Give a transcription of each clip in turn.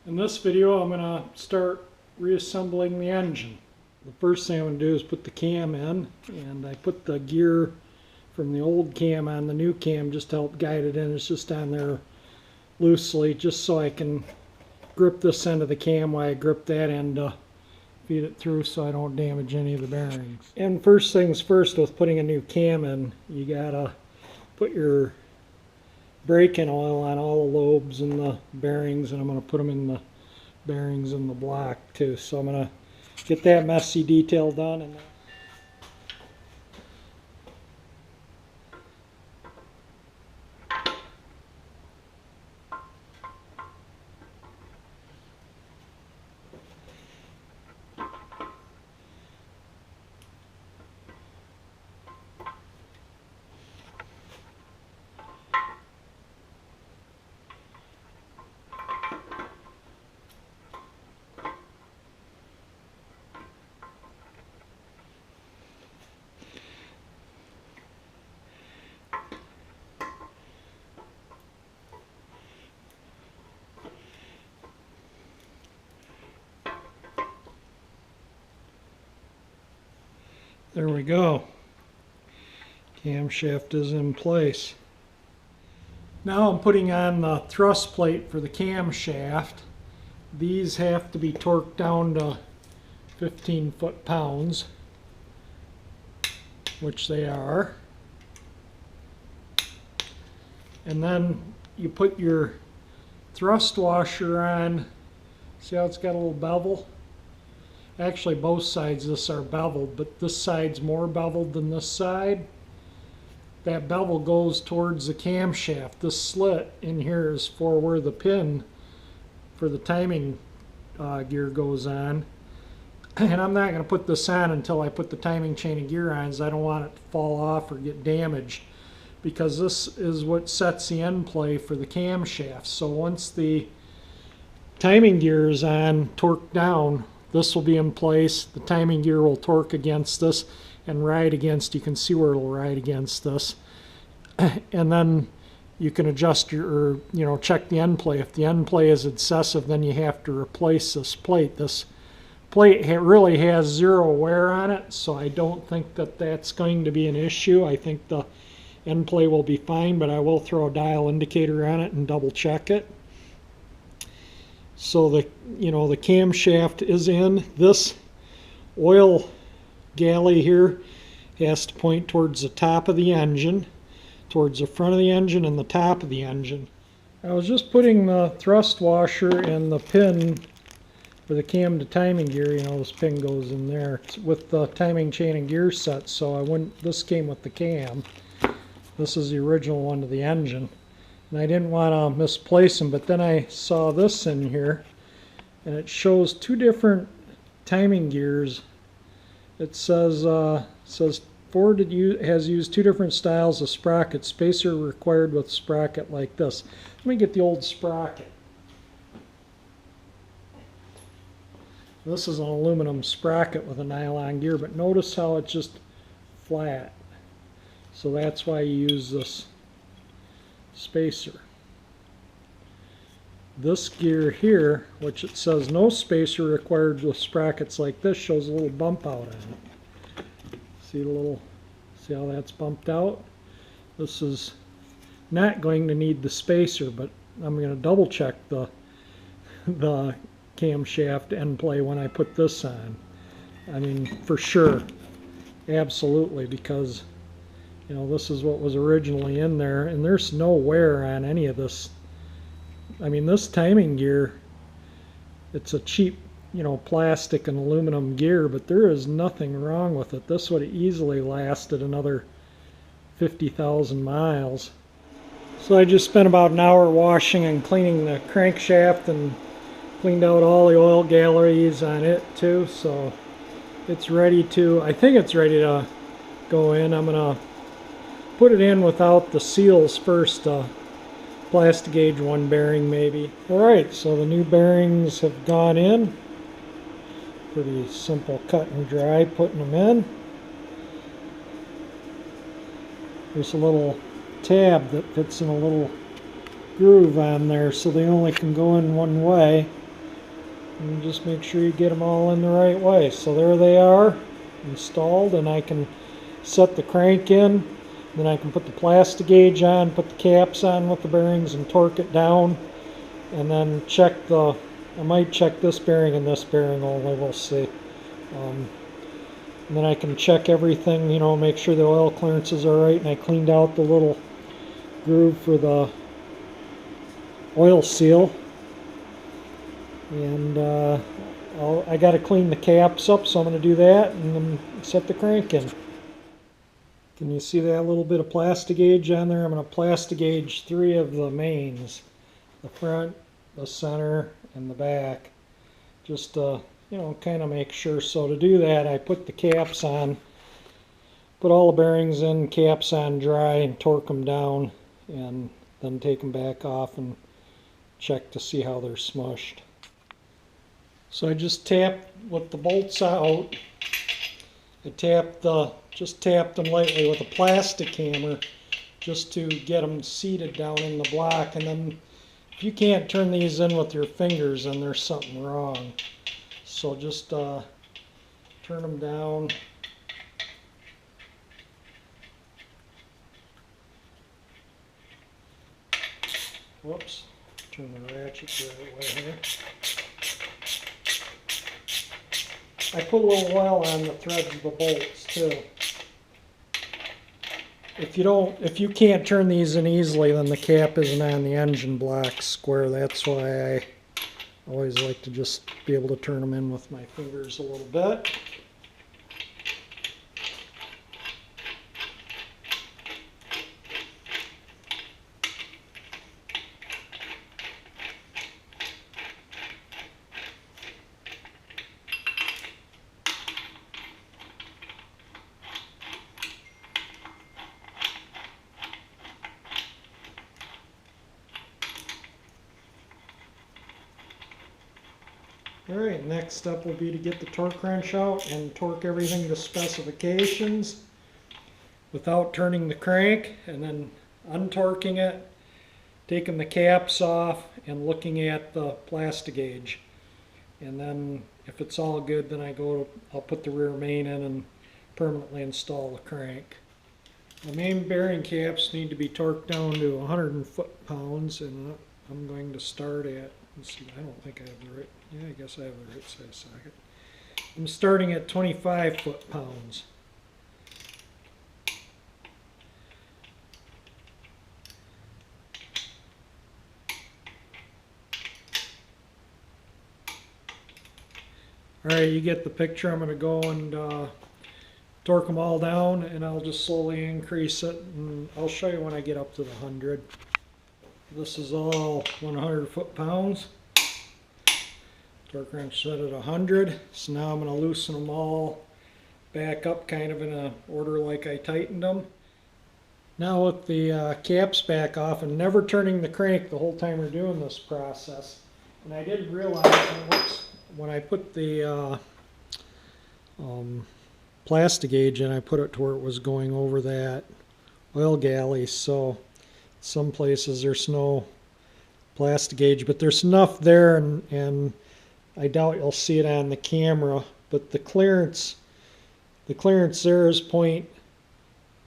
In this video I'm going to start reassembling the engine. The first thing I'm going to do is put the cam in, and I put the gear from the old cam on the new cam just to help guide it in. It's just on there loosely just so I can grip this end of the cam while I grip that end to feed it through so I don't damage any of the bearings. And first things first, with putting a new cam in, you gotta put your braking oil on all the lobes and the bearings, and I'm going to put them in the bearings in the block too. So I'm going to get that messy detail done. And there we go. Camshaft is in place. Now I'm putting on the thrust plate for the camshaft. These have to be torqued down to 15 foot-pounds, which they are. And then you put your thrust washer on. See how it's got a little bevel? Actually, both sides of this are beveled, but this side's more beveled than this side. That bevel goes towards the camshaft. This slit in here is for where the pin for the timing gear goes on. And I'm not going to put this on until I put the timing chain and gear on, as I don't want it to fall off or get damaged, because this is what sets the end play for the camshaft. So once the timing gear is on, torqued down, this will be in place. The timing gear will torque against this and ride against, you can see where it'll ride against this. And then you can adjust your, or check the end play. If the end play is excessive, then you have to replace this plate. This plate really has zero wear on it, so I don't think that that's going to be an issue. I think the end play will be fine, but I will throw a dial indicator on it and double check it. So the camshaft is in. This oil galley here has to point towards the top of the engine, towards the front of the engine and the top of the engine. I was just putting the thrust washer and the pin for the cam to timing gear. This pin goes in there with the timing chain and gear set, so this came with the cam. This is the original one to the engine. And I didn't want to misplace them, but then I saw this in here, and it shows two different timing gears. It says Ford has used two different styles of sprocket. Spacer required with sprocket like this. Let me get the old sprocket. This is an aluminum sprocket with a nylon gear, but notice how it's just flat. So that's why you use this spacer. This gear here, which it says no spacer required with sprockets like this, shows a little bump out on it. See how that's bumped out? This is not going to need the spacer, but I'm going to double check the camshaft end play when I put this on. I mean, for sure, absolutely, because this is what was originally in there, and there's no wear on any of this. I mean, this timing gear, it's a cheap, plastic and aluminum gear, but there is nothing wrong with it. This would have easily lasted another 50,000 miles. So I just spent about an hour washing and cleaning the crankshaft and cleaned out all the oil galleries on it too. So it's ready to, I think it's ready to go in. I'm going to put it in without the seals first, plastic gauge one bearing maybe. Alright, so the new bearings have gone in. Pretty simple cut and dry putting them in. There's a little tab that fits in a little groove on there, so they only can go in one way. And just make sure you get them all in the right way. So there they are, installed, and I can set the crank in. Then I can put the plastic gauge on, put the caps on with the bearings and torque it down. And then check the, I might check this bearing and this bearing only, we'll see. And then I can check everything, you know, make sure the oil clearances are right. And I cleaned out the little groove for the oil seal. And I got to clean the caps up, so I'm going to do that and then set the crank in. Can you see that little bit of plastic gauge on there? I'm going to plastic gauge 3 of the mains. The front, the center, and the back. Just you know, kind of make sure. So to do that, I put the caps on, put all the bearings in, caps on dry, and torque them down, and then take them back off and check to see how they're smushed. So I just tapped with the bolts out. I just tapped them lightly with a plastic hammer just to get them seated down in the block. And then if you can't turn these in with your fingers, then there's something wrong. So just turn them down. Whoops, turn the ratchet the right way here. I put a little oil on the threads of the bolts too. If you can't turn these in easily, then the cap isn't on the engine block square. That's why I always like to just be able to turn them in with my fingers a little bit. Alright, next step will be to get the torque wrench out and torque everything to specifications without turning the crank, and then untorquing it, taking the caps off, and looking at the plastic gauge. And then if it's all good, then I'll put the rear main in and permanently install the crank. The main bearing caps need to be torqued down to 100 foot-pounds, and I'm going to start at, let's see, I don't think I have the right, yeah, I guess I have the right size socket. I'm starting at 25 foot-pounds. Alright, you get the picture. I'm going to go and torque them all down, and I'll just slowly increase it, and I'll show you when I get up to the 100. This is all 100 foot-pounds. Torque wrench set at 100. So now I'm going to loosen them all back up kind of in a order like I tightened them. Now with the caps back off and never turning the crank the whole time we're doing this process. And I did realize when I put the plastic gauge in, I put it to where it was going over that oil galley. So some places there's no plastic gauge, but there's enough there, and I doubt you'll see it on the camera, but the clearance there is .0015,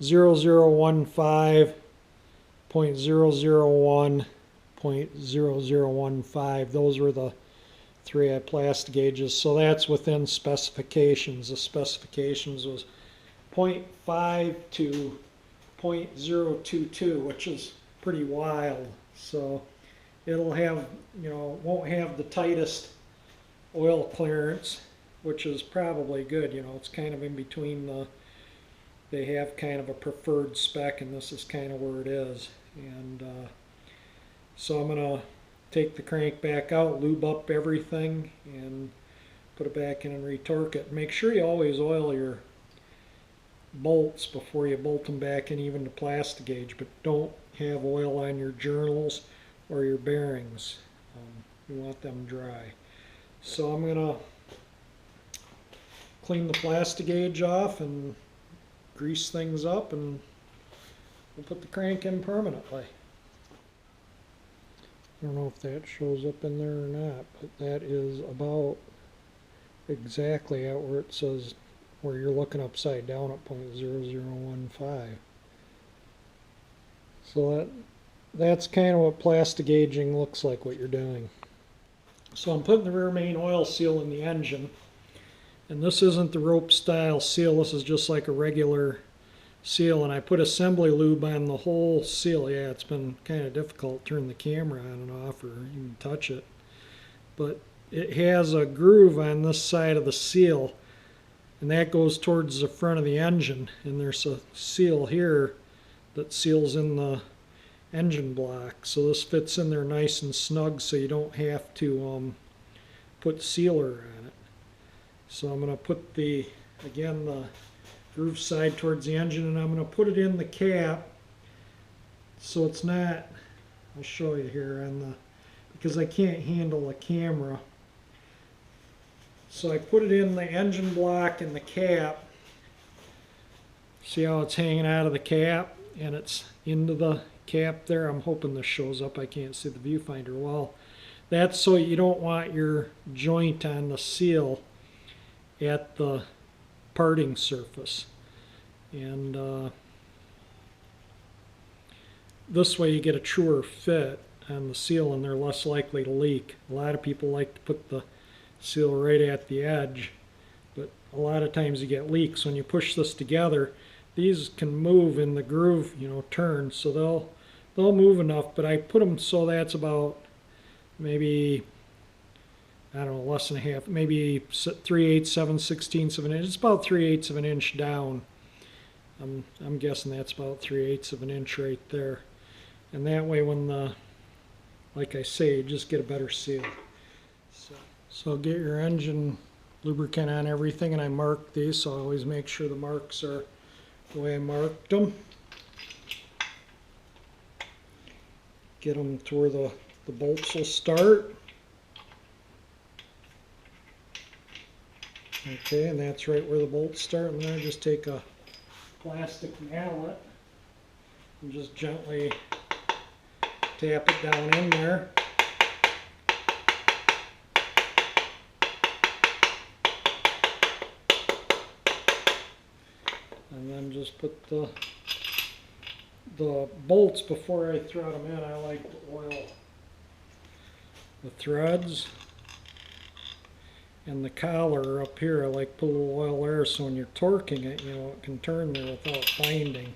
.001, .0015. Those were the 3 plastic gauges, so that's within specifications. The specifications was 0.5 to 0.022, which is pretty wild. So it'll have, you know, won't have the tightest oil clearance, which is probably good. You know, it's kind of in between they have kind of a preferred spec, and this is kind of where it is. And so I'm going to take the crank back out, lube up everything, and put it back in and retorque it. Make sure you always oil your bolts before you bolt them back in, even the plastic gauge, but don't have oil on your journals or your bearings. You want them dry. So I'm going to clean the plastic gauge off and grease things up, and we'll put the crank in permanently. I don't know if that shows up in there or not, but that is about exactly at where it says, where you're looking upside down at 0.0015. So that's kind of what plastic aging looks like, what you're doing. So I'm putting the rear main oil seal in the engine, and this isn't the rope style seal, this is just like a regular seal, and I put assembly lube on the whole seal. Yeah, it's been kind of difficult to turn the camera on and off or even touch it, but it has a groove on this side of the seal, and that goes towards the front of the engine, and there's a seal here that seals in the engine block, so this fits in there nice and snug, so you don't have to put sealer on it. So I'm going to put the groove side towards the engine, and I'm going to put it in the cap so it's not, I'll show you here because I can't handle the camera. So I put it in the engine block and the cap. See how it's hanging out of the cap and it's into the cap there? I'm hoping this shows up. I can't see the viewfinder well. That's so you don't want your joint on the seal at the parting surface. And this way you get a truer fit on the seal and they're less likely to leak. A lot of people like to put the seal right at the edge, but a lot of times you get leaks. When you push this together, these can move in the groove, turn, so they'll move enough, but I put them so that's about maybe, I don't know, less than a half, maybe 3/8, 7/16 of an inch. It's about 3/8 of an inch down. I'm guessing that's about 3/8 of an inch right there. And that way like I say, you just get a better seal. So get your engine lubricant on everything, and I mark these, so I always make sure the marks are the way I marked them. Get them to where the bolts will start. Okay, and that's right where the bolts start. And then I just take a plastic mallet and just gently tap it down in there. And then just put the bolts before I thread them in. I like to oil the threads. And the collar up here, I like to put a little oil there so when you're torquing it, it can turn there without binding.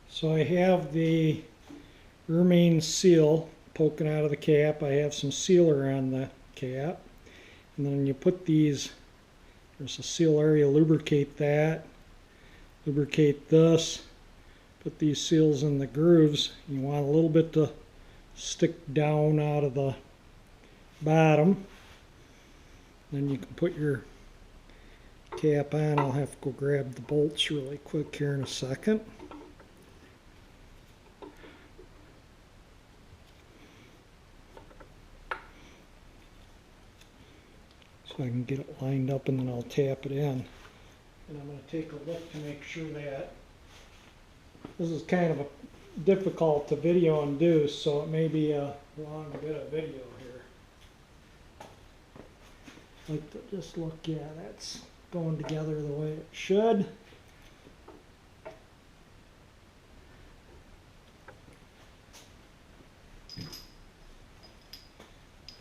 So I have the rear main seal poking out of the cap. I have some sealer on the cap, and then you put these, there's a seal area, lubricate that, lubricate this, put these seals in the grooves. You want a little bit to stick down out of the bottom. Then you can put your cap on. I'll have to go grab the bolts really quick here in a second. So I can get it lined up, and then I'll tap it in. And I'm going to take a look to make sure that this is kind of difficult to video and do, so it may be a long bit of video here. Like to just look, yeah, that's going together the way it should.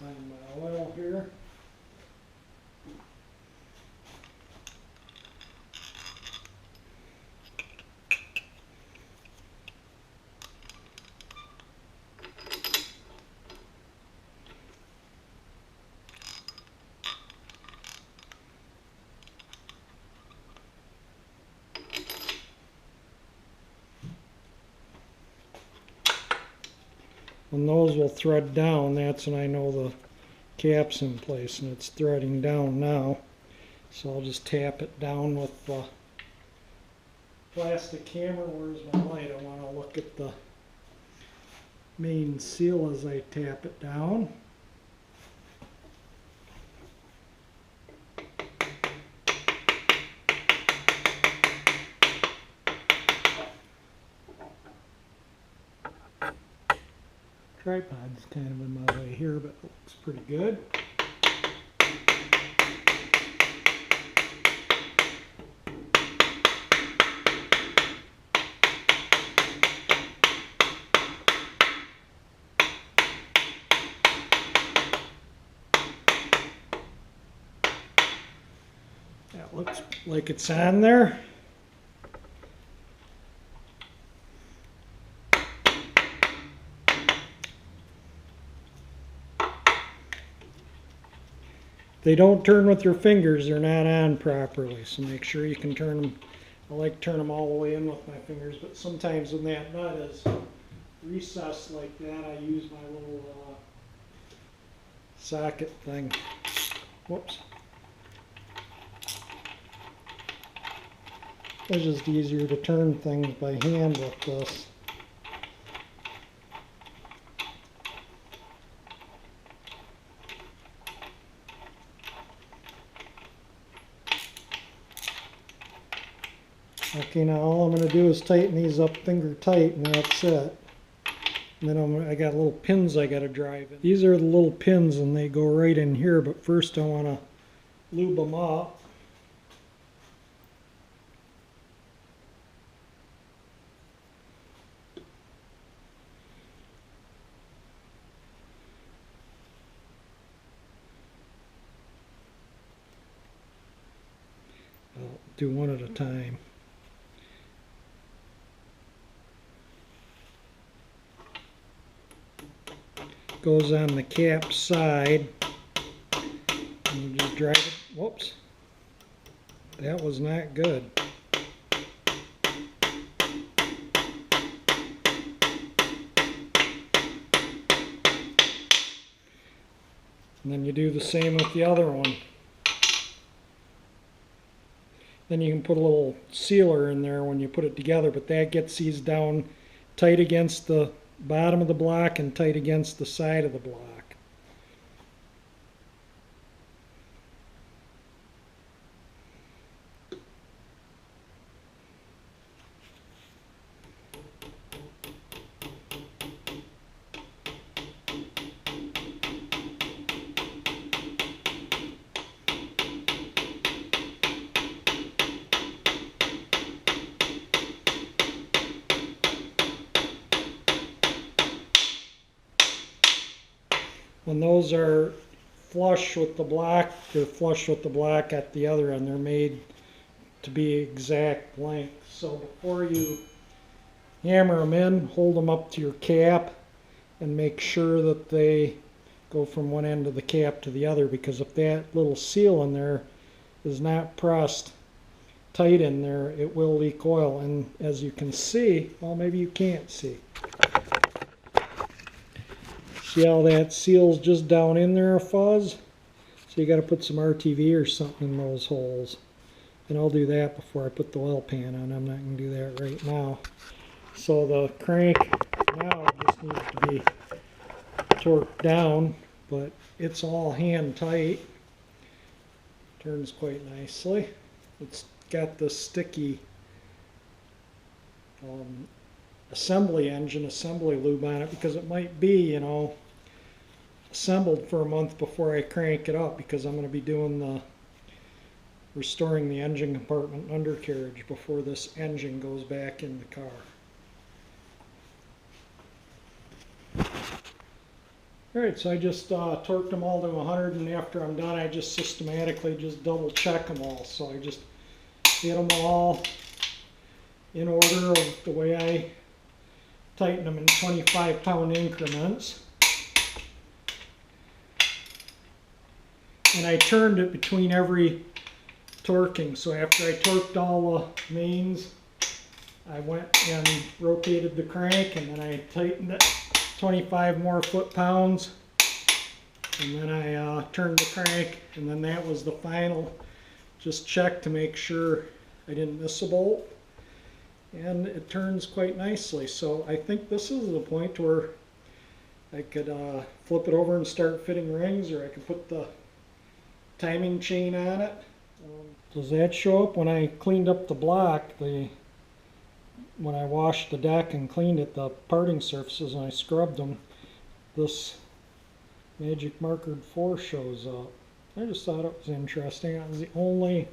Find my oil here. When those will thread down, that's when I know the cap's in place, and it's threading down now. So I'll just tap it down with the plastic hammer. Where's my light? I want to look at the main seal as I tap it down. Tripod's kind of in my way here, but it looks pretty good. That looks like it's on there. They don't turn with your fingers, they're not on properly, so make sure you can turn them. I like to turn them all the way in with my fingers, but sometimes when that nut is recessed like that, I use my little socket thing. Whoops. It's just easier to turn things by hand with this. Okay, now all I'm going to do is tighten these up finger tight, and that's it. And then I got little pins I got to drive in. These are the little pins, and they go right in here, but first I want to lube them up. I'll do one at a time. Goes on the cap side, and you just drive it. Whoops, that was not good. And then you do the same with the other one. Then you can put a little sealer in there when you put it together, but that gets these down tight against the bottom of the block and tight against the side of the block. When those are flush with the block, they're flush with the block at the other end. They're made to be exact length. So before you hammer them in, hold them up to your cap and make sure that they go from one end of the cap to the other, because if that little seal in there is not pressed tight in there, it will leak oil. And as you can see, well, maybe you can't see. See how that seal's just down in there a fuzz? So you got to put some RTV or something in those holes. And I'll do that before I put the oil pan on. I'm not going to do that right now. So the crank now just needs to be torqued down, but it's all hand tight. Turns quite nicely. It's got the sticky assembly lube on it, because it might be, you know, assembled for a month before I crank it up, because I'm going to be doing the restoring the engine compartment undercarriage before this engine goes back in the car. Alright, so I just torqued them all to 100, and after I'm done I just systematically just double check them all. So I just get them all in order of the way I tighten them in 25-pound increments. And I turned it between every torquing. So after I torqued all the mains, I went and rotated the crank, and then I tightened it 25 more foot-pounds, and then I turned the crank, and then that was the final. Just check to make sure I didn't miss a bolt, and it turns quite nicely. So I think this is the point where I could flip it over and start fitting rings, or I could put the timing chain on it. Does that show up? When I cleaned up the block, when I washed the deck and cleaned it, the parting surfaces, and I scrubbed them, this Magic Marker 4 shows up. I just thought it was interesting. It was the only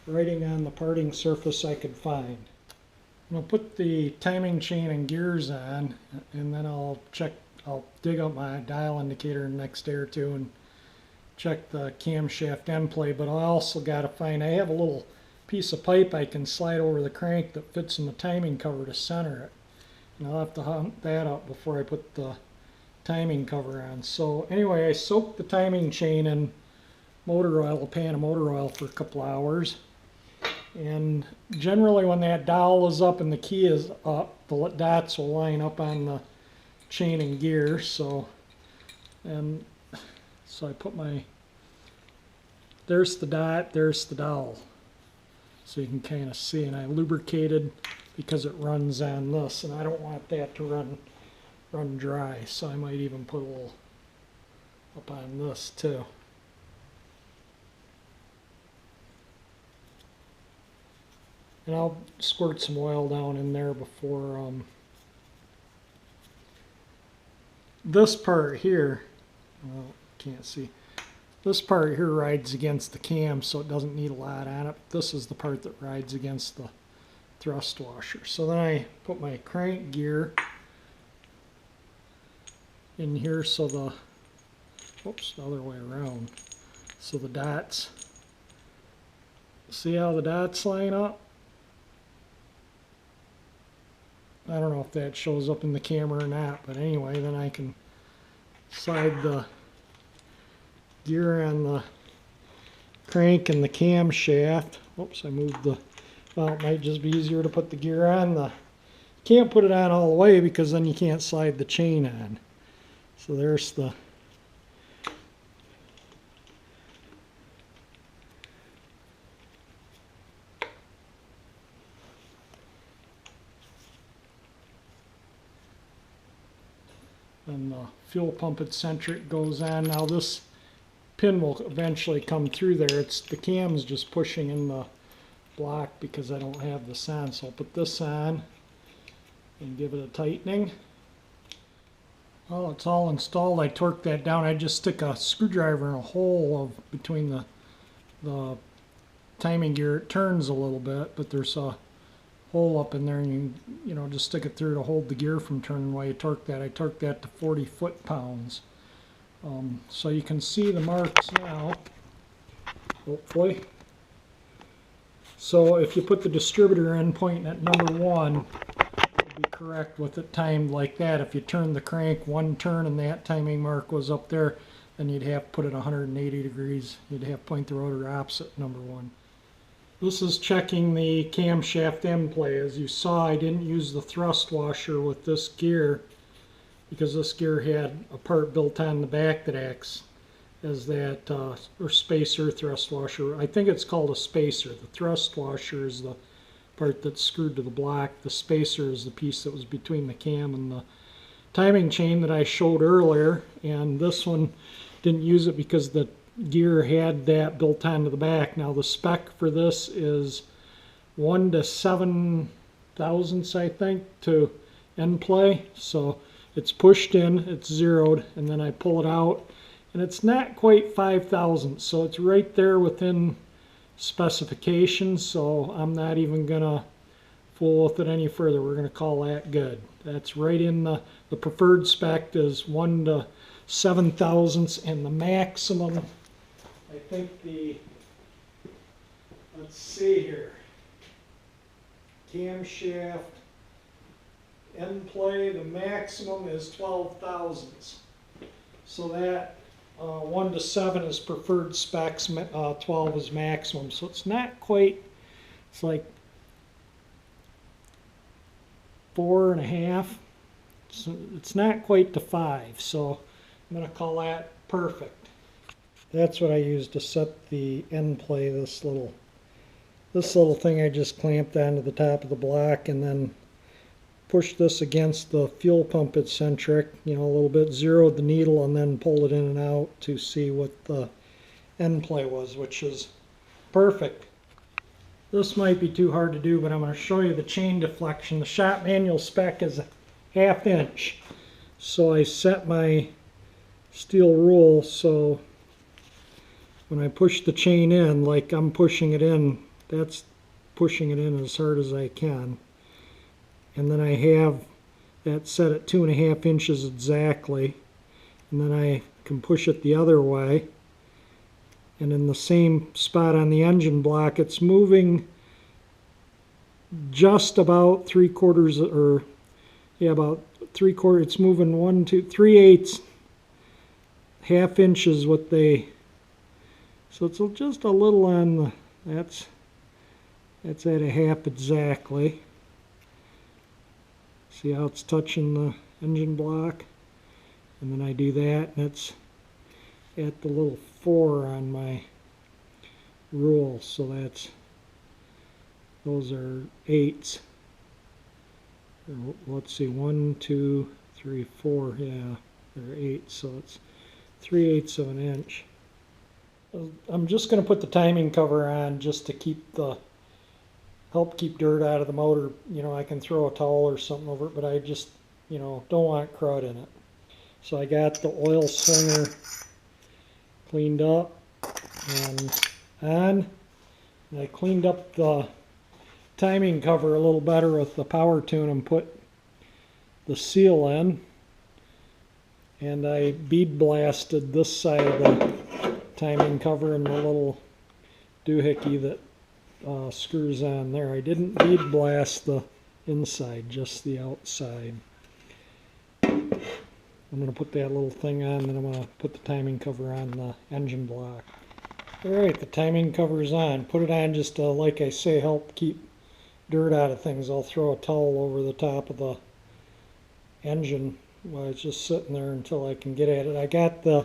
writing on the parting surface I could find. I'm going to put the timing chain and gears on, and then I'll dig up my dial indicator in the next day or two and check the camshaft end play. But I also got to find, I have a little piece of pipe I can slide over the crank that fits in the timing cover to center it. And I'll have to hunt that up before I put the timing cover on. So anyway, I soaked the timing chain in motor oil, a pan of motor oil, for a couple hours. And generally when that dowel is up and the key is up, the dots will line up on the chain and gear. So I put there's the dot, there's the dowel. So you can kind of see, and I lubricated because it runs on this, and I don't want that to run dry, so I might even put a little up on this too. And I'll squirt some oil down in there before this part here, well, can't see. This part here rides against the cam, so it doesn't need a lot on it. This is the part that rides against the thrust washer. So then I put my crank gear in here, so the other way around. So the dots, see how the dots line up? I don't know if that shows up in the camera or not, but anyway, then I can slide the gear on the crank and the camshaft. Oops, I moved well, it might just be easier to put the gear on. Can't put it on all the way because then you can't slide the chain on. So there's the and the fuel pump eccentric goes on. Now this pin will eventually come through there. The cam's just pushing in the block because I don't have this on. So I'll put this on and give it a tightening. Well, it's all installed. I torqued that down. I just stick a screwdriver in a hole between the timing gear. It turns a little bit, but there's a hole up in there, and you just stick it through to hold the gear from turning while you torque that. I torqued that to 40 foot-pounds. So you can see the marks now, hopefully. So if you put the distributor in pointing at number 1, it'll be correct with it timed like that. If you turn the crank one turn and that timing mark was up there, then you'd have to put it 180 degrees. You'd have to point the rotor opposite number 1. This is checking the camshaft end play. As you saw, I didn't use the thrust washer with this gear because this gear had a part built on the back that acts as that or spacer thrust washer. I think it's called a spacer. The thrust washer is the part that's screwed to the block. The spacer is the piece that was between the cam and the timing chain that I showed earlier. And this one didn't use it because the gear had that built onto the back. Now the spec for this is 1 to 7 thousandths, I think, to end play. So it's pushed in, it's zeroed, and then I pull it out, and it's not quite 5 thousandths, so it's right there within specifications. So I'm not even gonna fool with it any further. We're gonna call that good. That's right in the preferred spec is 1 to 7 thousandths, and the maximum, I think let's see here, camshaft end play, the maximum is 12 thousandths. So that 1 to 7 is preferred specs, 12 is maximum. So it's not quite, it's like 4.5. So it's not quite to 5. So I'm going to call that perfect. That's what I used to set the end play. This little thing I just clamped onto the top of the block, and then pushed this against the fuel pump eccentric, a little bit, zeroed the needle, and then pulled it in and out to see what the end play was, which is perfect. This might be too hard to do, but I'm going to show you the chain deflection. The shop manual spec is a 1/2 inch. So I set my steel rule so when I push the chain in, like I'm pushing it in, that's pushing it in as hard as I can. And then I have that set at 2.5 inches exactly. And then I can push it the other way. And in the same spot on the engine block, it's moving just about 3/4, or yeah, about 3/4. It's moving 1, 2, 3/8, 1/2 inch is what they. So it's just a little on the. That's at 1/2 exactly. See how it's touching the engine block, and then I do that, and it's at the little 4 on my rule. So those are 8s. Let's see, 1, 2, 3, 4. Yeah, they're 8. So it's 3/8 of an inch. I'm just going to put the timing cover on just to help keep dirt out of the motor. I can throw a towel or something over it, but I just, don't want crud in it. So I got the oil slinger cleaned up and on. And I cleaned up the timing cover a little better with the power tune and put the seal in. And I bead blasted this side of the timing cover and the little doohickey that screws on there. I didn't bead blast the inside, just the outside. I'm going to put that little thing on, then I'm going to put the timing cover on the engine block. Alright, the timing cover is on. Put it on just to, like I say, help keep dirt out of things. I'll throw a towel over the top of the engine while it's just sitting there until I can get at it. I got the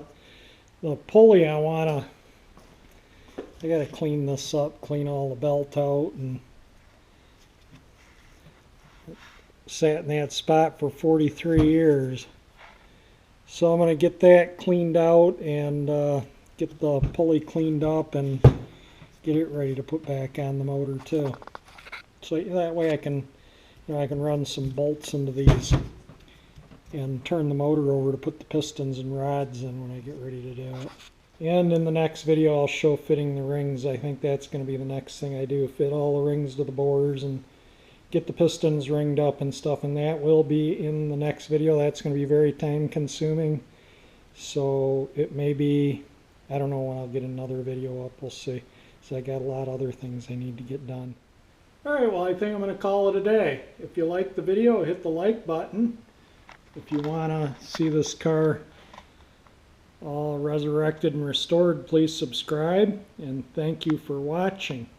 pulley. I got to clean this up, clean all the belt out, and it sat in that spot for 43 years. So I'm going to get that cleaned out and get the pulley cleaned up and get it ready to put back on the motor too. So that way I can run some bolts into these and turn the motor over to put the pistons and rods in when I get ready to do it. And in the next video I'll show fitting the rings. I think that's going to be the next thing I do, fit all the rings to the bores and get the pistons ringed up and stuff, and that will be in the next video. That's going to be very time consuming, so it may be, I don't know when I'll get another video up, we'll see. So I got a lot of other things I need to get done. Alright, well I think I'm going to call it a day. If you liked the video, hit the like button. If you want to see this car all resurrected and restored, please subscribe, and thank you for watching.